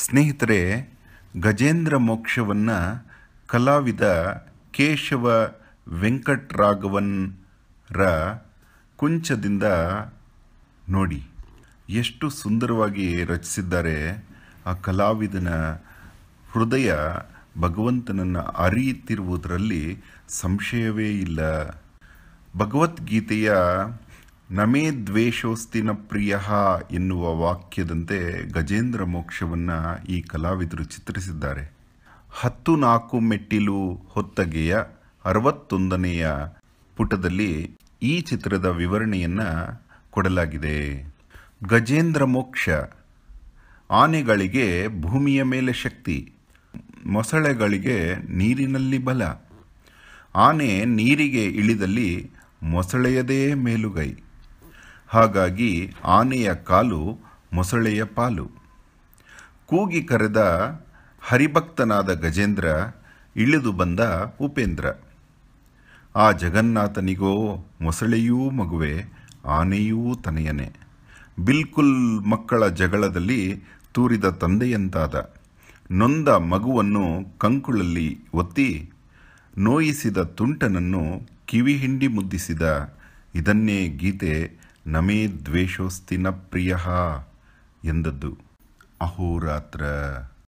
ಸ್ನೇಹಿತರೆ, ಗಜೇಂದ್ರ ಮೋಕ್ಷವನ್ನು ಕಲಾವಿದ ಕೇಶವ ವೆಂಕಟರಾಘವನ್ರ ಕುಂಚದಿಂದ ನೋಡಿ ಎಷ್ಟು ಸುಂದರವಾಗಿ ರಚಿಸಿದ್ದಾರೆ. ಆ ಕಲಾವಿದನ ಹೃದಯ ಭಗವಂತನನ್ನು ಅರಿಯುತ್ತಿರುವುದರಲ್ಲಿ ಸಂಶಯವೇ ಇಲ್ಲ. ಭಗವದ್ಗೀತೆಯ ನಮೇ ದ್ವೇಷೋಸ್ತಿನ ಪ್ರಿಯ ಎನ್ನುವ ವಾಕ್ಯದಂತೆ ಗಜೇಂದ್ರ ಮೋಕ್ಷವನ್ನು ಈ ಕಲಾವಿದರು ಚಿತ್ರಿಸಿದ್ದಾರೆ. 14 ಮೆಟ್ಟಿಲು ಹೊತ್ತಗೆಯ 61ನೆಯ ಪುಟದಲ್ಲಿ ಈ ಚಿತ್ರದ ವಿವರಣೆಯನ್ನು ಕೊಡಲಾಗಿದೆ. ಗಜೇಂದ್ರ ಮೋಕ್ಷ. ಆನೆಗಳಿಗೆ ಭೂಮಿಯ ಮೇಲೆ ಶಕ್ತಿ, ಮೊಸಳೆಗಳಿಗೆ ನೀರಿನಲ್ಲಿ ಬಲ. ಆನೆ ನೀರಿಗೆ ಇಳಿದಲ್ಲಿ ಮೊಸಳೆಯದೇ ಮೇಲುಗೈ. ಹಾಗಾಗಿ ಆನೆಯ ಕಾಲು ಮೊಸಳೆಯ ಪಾಲು. ಕೂಗಿ ಕರೆದ ಹರಿಭಕ್ತನಾದ ಗಜೇಂದ್ರ, ಇಳಿದು ಬಂದ ಉಪೇಂದ್ರ. ಆ ಜಗನ್ನಾಥನಿಗೋ ಮೊಸಳೆಯೂ ಮಗುವೆ, ಆನೆಯೂ ತನೆಯನೆ. ಬಿಲ್ಕುಲ್ ಮಕ್ಕಳ ಜಗಳದಲ್ಲಿ ತೂರಿದ ತಂದೆಯಂತಾದ. ನೊಂದ ಮಗುವನ್ನು ಕಂಕುಳಲ್ಲಿ ಒತ್ತಿ ನೋಯಿಸಿದ ತುಂಟನನ್ನು ಕಿವಿ ಹಿಂಡಿ ಮುದ್ದಿಸಿದ. ಇದನ್ನೇ ಗೀತೆ ನಮೇ ದ್ವೇಷೋಸ್ತಿನ ಪ್ರಿಯ ಎಂದದ್ದು. ಅಹೋರಾತ್ರ.